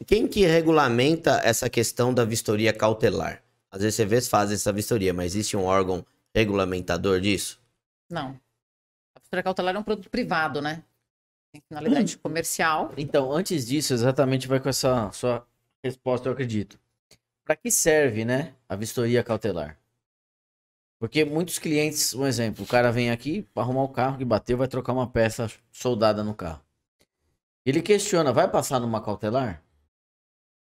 Quem que regulamenta essa questão da vistoria cautelar? Às vezes você vê se faz essa vistoria, mas existe um órgão regulamentador disso? Não. A vistoria cautelar é um produto privado, né? Tem finalidade comercial. Então, antes disso, exatamente vai com essa sua resposta, eu acredito. Para que serve, né, a vistoria cautelar? Porque muitos clientes, um exemplo, o cara vem aqui para arrumar o carro que bateu, vai trocar uma peça soldada no carro. Ele questiona, vai passar numa cautelar?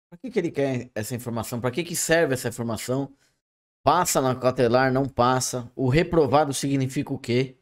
Para que ele quer essa informação? Para que serve essa informação? Passa na cautelar, não passa? O reprovado significa o quê?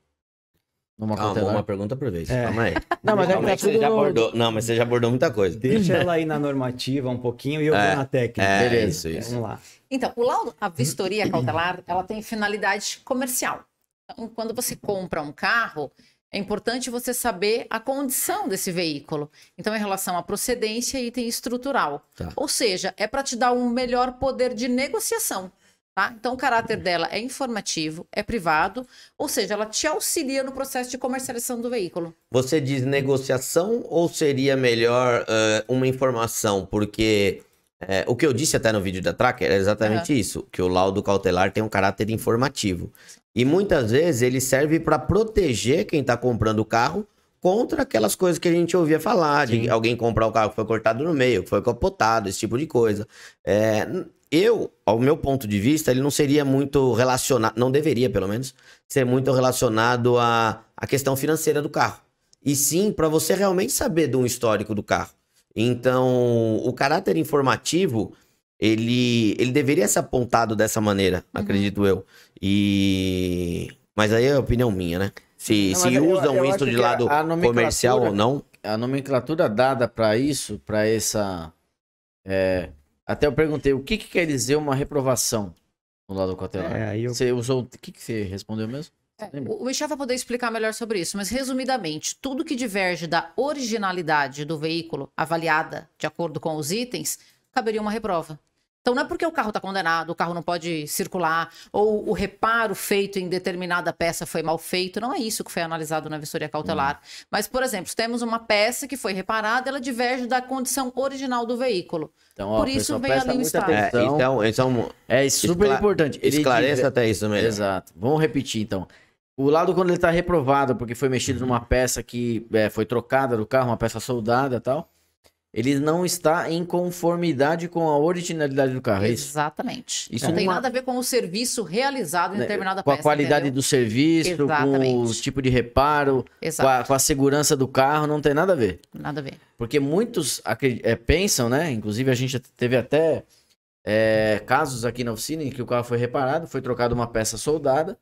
Numa Calma, cautelar? uma pergunta por vez. É. Calma aí. Não, mas Calma aí tá que você tudo já no- abordou. Não, mas você já abordou muita coisa. Deixa ela aí na normativa um pouquinho e eu vou na técnica. Beleza. Isso. Vamos lá. Então, a vistoria cautelar, ela tem finalidade comercial. Então, quando você compra um carro, é importante você saber a condição desse veículo. Então, em relação à procedência e item estrutural. Tá. Ou seja, é para te dar um melhor poder de negociação. Tá? Então, o caráter dela é informativo, é privado, ou seja, ela te auxilia no processo de comercialização do veículo. Você diz negociação ou seria melhor uma informação? Porque o que eu disse até no vídeo da Tracker é exatamente isso, que o laudo cautelar tem um caráter informativo. E muitas vezes ele serve para proteger quem está comprando o carro contra aquelas coisas que a gente ouvia falar, de alguém comprar o carro que foi cortado no meio, que foi capotado, esse tipo de coisa. Ao meu ponto de vista, ele não seria muito relacionado, não deveria pelo menos, ser muito relacionado à questão financeira do carro. E sim, para você realmente saber de um histórico do carro. Então, o caráter informativo, ele deveria ser apontado dessa maneira, acredito eu. Mas aí é a opinião minha, né? Se usam eu isso acho de que lado a comercial ou não. A nomenclatura dada para isso, para essa... até eu perguntei, o que quer dizer uma reprovação no lado cautelar? Você usou... O que você respondeu mesmo? O Michel vai poder explicar melhor sobre isso, mas resumidamente, tudo que diverge da originalidade do veículo avaliada de acordo com os itens, caberia uma reprova. Então não é porque o carro está condenado, o carro não pode circular, ou o reparo feito em determinada peça foi mal feito, não é isso que foi analisado na vistoria cautelar. Mas, por exemplo, se temos uma peça que foi reparada, ela diverge da condição original do veículo. Então, por isso vem ali o estado. É super importante. Esclareça até isso mesmo. Exato. Vamos repetir, então. O lado quando ele está reprovado, porque foi mexido numa peça que foi trocada do carro, uma peça soldada e tal, ele não está em conformidade com a originalidade do carro, é isso? Exatamente. Isso não tem nada a ver com o serviço realizado em determinada peça. peça. Com a qualidade entendeu? do serviço, com o tipo de reparo, com a segurança do carro, não tem nada a ver. Nada a ver. Porque muitos pensam, né? Inclusive a gente teve até casos aqui na oficina em que o carro foi reparado, foi trocado uma peça soldada,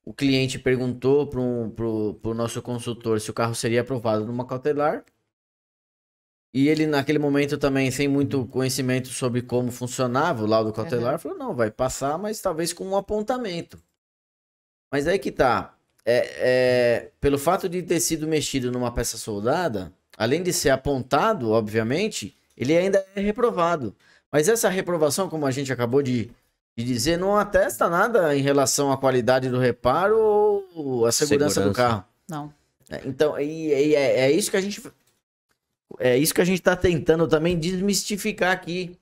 o cliente perguntou pro nosso consultor se o carro seria aprovado numa cautelar. E ele, naquele momento também, sem muito conhecimento sobre como funcionava o laudo cautelar, falou, não, vai passar, mas talvez com um apontamento. Mas aí que tá. Pelo fato de ter sido mexido numa peça soldada, além de ser apontado, obviamente, ele ainda é reprovado. Mas essa reprovação, como a gente acabou de dizer, não atesta nada em relação à qualidade do reparo ou à segurança do carro. Não. Então, é isso que a gente... É isso que a gente está tentando também desmistificar aqui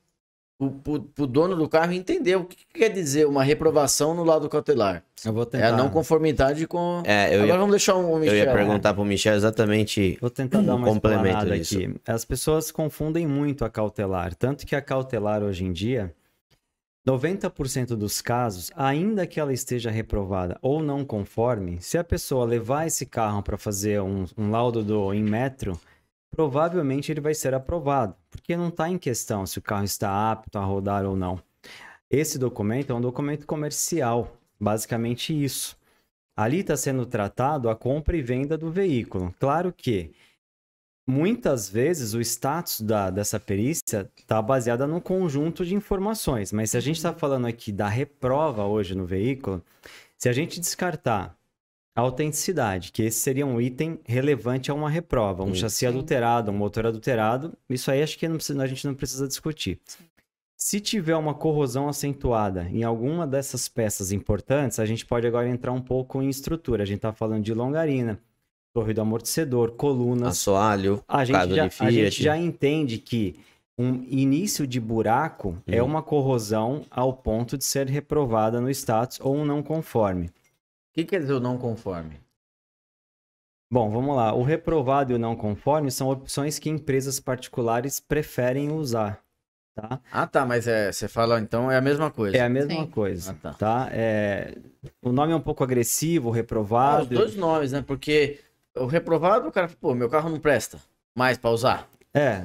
pro dono do carro entender o que quer dizer uma reprovação no laudo cautelar. Eu vou tentar. É a não conformidade com... Agora vamos deixar o Michel. Eu ia perguntar pro Michel exatamente. Vou tentar dar uma complemento disso. Aqui. As pessoas confundem muito a cautelar. Tanto que a cautelar hoje em dia, 90% dos casos, ainda que ela esteja reprovada ou não conforme, se a pessoa levar esse carro para fazer um laudo do Inmetro, provavelmente ele vai ser aprovado, porque não está em questão se o carro está apto a rodar ou não. Esse documento é um documento comercial, basicamente isso. Ali está sendo tratado a compra e venda do veículo. Claro que, muitas vezes, o status dessa perícia está baseada num conjunto de informações, mas se a gente está falando aqui da reprova hoje no veículo, se a gente descartar a autenticidade, que esse seria um item relevante a uma reprova. Um chassi adulterado, um motor adulterado, isso aí acho que a gente não precisa discutir. Sim. Se tiver uma corrosão acentuada em alguma dessas peças importantes, a gente pode agora entrar um pouco em estrutura. A gente está falando de longarina, torre do amortecedor, colunas. Assoalho, A caso de a Fiat. gente já entende que um início de buraco é uma corrosão ao ponto de ser reprovada no status ou um não conforme. O que quer dizer o não conforme? Bom, vamos lá. O reprovado e o não conforme são opções que empresas particulares preferem usar, tá? Ah, tá, mas você fala, então é a mesma coisa. É a mesma Sim. coisa, Ah, tá. tá? O nome é um pouco agressivo, Os reprovado. dois nomes, né? Porque o reprovado, o cara, pô, meu carro não presta mais pra usar.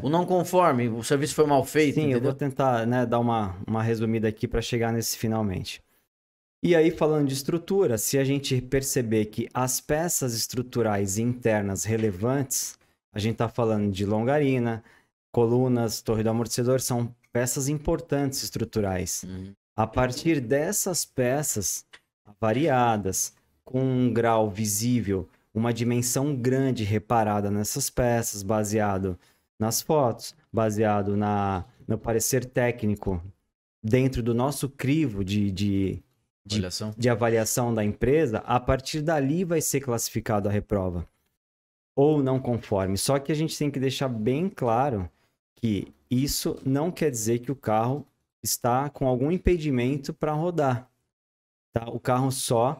O não conforme, o serviço foi mal feito, sim, eu entendeu? vou tentar, né, dar uma resumida aqui para chegar nesse finalmente. E aí, falando de estrutura, se a gente perceber que as peças estruturais internas relevantes, a gente está falando de longarina, colunas, torre do amortecedor, são peças importantes estruturais. A partir dessas peças variadas, com um grau visível, uma dimensão grande reparada nessas peças, baseado nas fotos, baseado no parecer técnico, dentro do nosso crivo de avaliação da empresa, a partir dali vai ser classificado a reprova. Ou não conforme. Só que a gente tem que deixar bem claro que isso não quer dizer que o carro está com algum impedimento para rodar. Tá? O carro só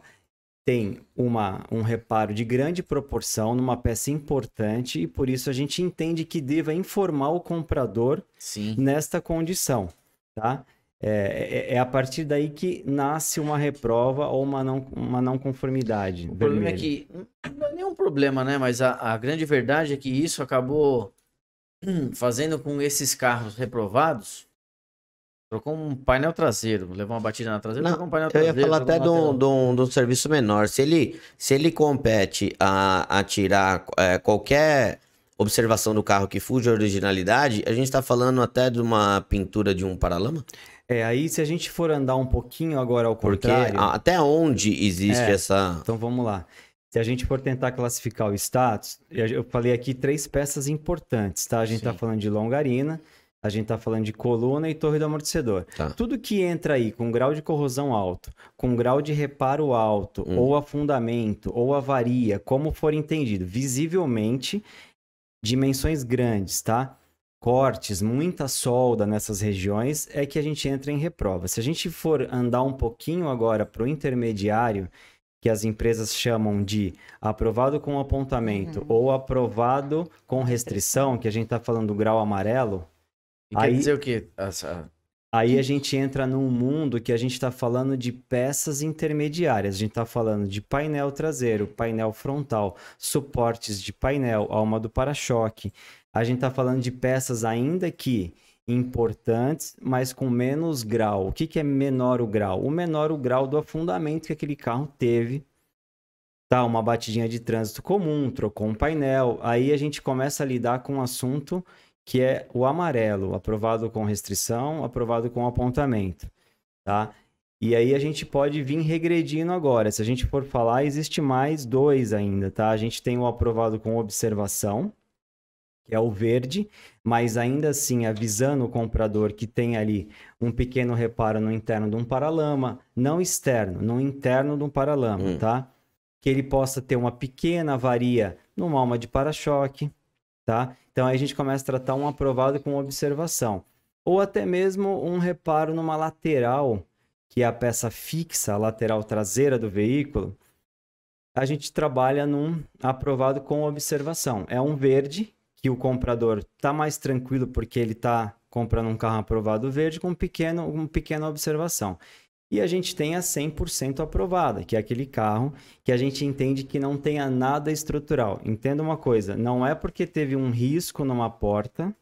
tem um reparo de grande proporção numa peça importante e por isso a gente entende que deva informar o comprador nesta condição. Tá? É a partir daí que nasce uma reprova ou uma não conformidade. O problema é que não é nenhum problema, né? Mas a grande verdade é que isso acabou fazendo com esses carros reprovados. Trocou um painel traseiro, levou uma batida na traseira, trocou um painel traseiro. Eu ia falar até de um serviço menor. Se ele compete a tirar qualquer observação do carro que fuja a originalidade, a gente está falando até de uma pintura de um paralama? Aí se a gente for andar um pouquinho agora ao contrário... Porque até onde existe essa... Então vamos lá. Se a gente for tentar classificar o status, eu falei aqui 3 peças importantes, tá? A gente está falando de longarina, a gente está falando de coluna e torre do amortecedor. Tá. Tudo que entra aí com grau de corrosão alto, com grau de reparo alto, ou afundamento, ou avaria, como for entendido, visivelmente, dimensões grandes, tá? Cortes, muita solda nessas regiões, é que a gente entra em reprova. Se a gente for andar um pouquinho agora para o intermediário, que as empresas chamam de aprovado com apontamento ou aprovado com restrição, que a gente está falando do grau amarelo. Quer dizer o quê? Aí a gente entra num mundo que a gente está falando de peças intermediárias. A gente está falando de painel traseiro, painel frontal, suportes de painel, alma do para-choque. A gente está falando de peças ainda que importantes, mas com menos grau. O que é menor o grau? O menor o grau do afundamento que aquele carro teve. Tá, uma batidinha de trânsito comum, trocou um painel. Aí a gente começa a lidar com um assunto que é o amarelo, aprovado com restrição, aprovado com apontamento, tá? E aí a gente pode vir regredindo agora. Se a gente for falar, existe mais 2 ainda, tá? A gente tem o aprovado com observação, que é o verde, mas ainda assim avisando o comprador que tem ali um pequeno reparo no interno de um paralama, não externo, no interno de um paralama, tá? Que ele possa ter uma pequena avaria numa alma de para-choque, tá? Então aí a gente começa a tratar um aprovado com observação. Ou até mesmo um reparo numa lateral, que é a peça fixa, a lateral traseira do veículo. A gente trabalha num aprovado com observação. É um verde, que o comprador está mais tranquilo porque ele está comprando um carro aprovado verde com uma pequena observação. E a gente tem a 100% aprovada, que é aquele carro que a gente entende que não tenha nada estrutural. Entenda uma coisa, não é porque teve um risco numa porta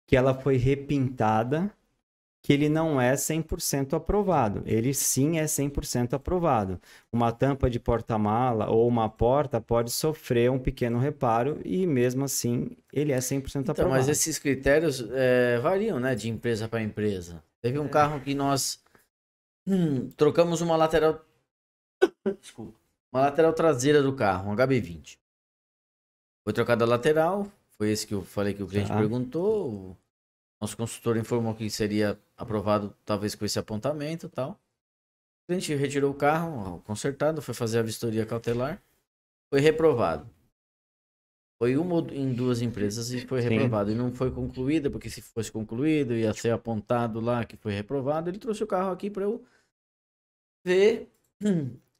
que ela foi repintada que ele não é 100% aprovado. Ele sim é 100% aprovado. Uma tampa de porta-mala ou uma porta pode sofrer um pequeno reparo e mesmo assim ele é 100% aprovado. Mas esses critérios variam, né, de empresa para empresa. Teve um carro que nós trocamos uma lateral... Desculpa. Uma lateral traseira do carro, um HB20. Foi trocada a lateral, foi esse que eu falei que o cliente perguntou. O nosso consultor informou que seria aprovado talvez com esse apontamento e tal. O cliente retirou o carro, consertado, foi fazer a vistoria cautelar. Foi reprovado. Foi uma ou em duas empresas e foi Sim. reprovado. E não foi concluída, porque se fosse concluído, ia ser apontado lá que foi reprovado. Ele trouxe o carro aqui para eu ver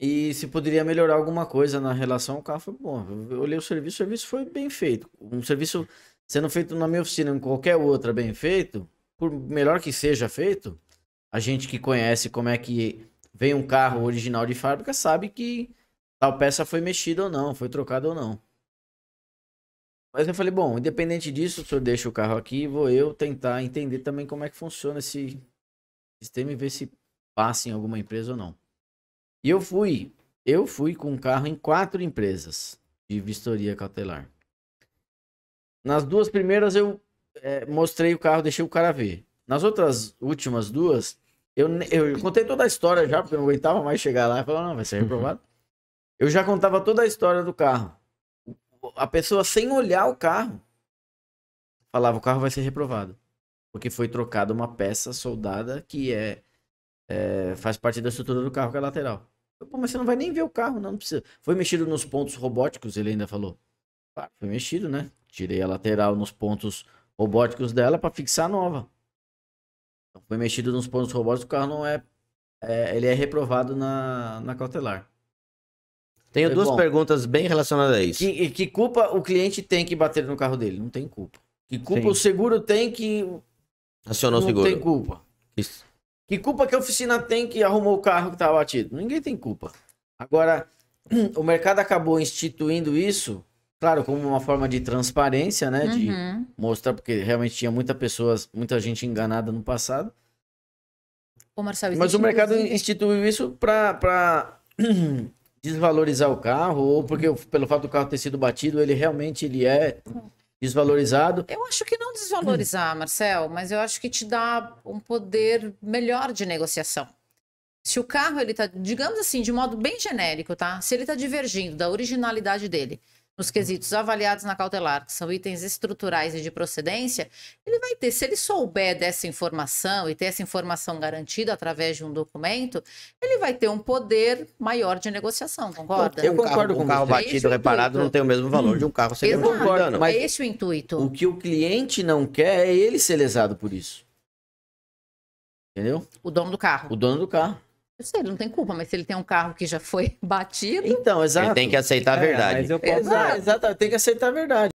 e se poderia melhorar alguma coisa na relação ao carro. Foi bom. Eu olhei o serviço foi bem feito. Um serviço sendo feito na minha oficina, em qualquer outra bem feito, por melhor que seja feito, a gente que conhece como é que vem um carro original de fábrica sabe que tal peça foi mexida ou não, foi trocada ou não. Mas eu falei, bom, independente disso, o senhor deixa o carro aqui, vou eu tentar entender também como é que funciona esse sistema e ver se passa em alguma empresa ou não. E eu fui com o carro em 4 empresas de vistoria cautelar. Nas 2 primeiras eu mostrei o carro, deixei o cara ver. Nas outras últimas 2, eu contei toda a história já, porque eu não aguentava mais chegar lá e falar, não, vai ser reprovado. Eu já contava toda a história do carro. A pessoa, sem olhar o carro, falava, o carro vai ser reprovado. Porque foi trocada uma peça soldada que faz parte da estrutura do carro, que é a lateral. Pô, mas você não vai nem ver o carro, não precisa. Foi mexido nos pontos robóticos, ele ainda falou. Claro, foi mexido, né? Tirei a lateral nos pontos robóticos dela para fixar a nova. Então, foi mexido nos pontos robóticos, o carro não ele é reprovado na cautelar. Tenho Foi 2 bom. perguntas bem relacionadas a isso. Que culpa o cliente tem que bater no carro dele? Não tem culpa. Que culpa Sim. o seguro tem que Acionou o não seguro. tem culpa? Isso. Que culpa que a oficina tem que arrumou o carro que estava batido? Ninguém tem culpa. Agora, o mercado acabou instituindo isso, claro, como uma forma de transparência, né? De mostrar, porque realmente tinha muita gente enganada no passado. Ô, Marcelo, Mas o existe, mercado inclusive- instituiu isso para desvalorizar o carro, ou porque pelo fato do carro ter sido batido, ele é desvalorizado. Eu acho que não desvalorizar, Marcel, mas eu acho que te dá um poder melhor de negociação. Se o carro, ele tá, digamos assim, de modo bem genérico, tá? Se ele tá divergindo da originalidade dele nos quesitos avaliados na cautelar, que são itens estruturais e de procedência, ele vai ter, se ele souber dessa informação e ter essa informação garantida através de um documento, ele vai ter um poder maior de negociação, concorda? Eu concordo com um carro você. batido, Esse é o reparado, intuito. não tem o mesmo valor de um carro sem Exato, nenhum dano. mas- é esse o intuito. O que o cliente não quer é ele ser lesado por isso. Entendeu? O dono do carro. O dono do carro. Eu sei, ele não tem culpa, mas se ele tem um carro que já foi batido, Então, exato. Ele tem que aceitar a verdade. Mas eu posso... Exato, tem que aceitar a verdade.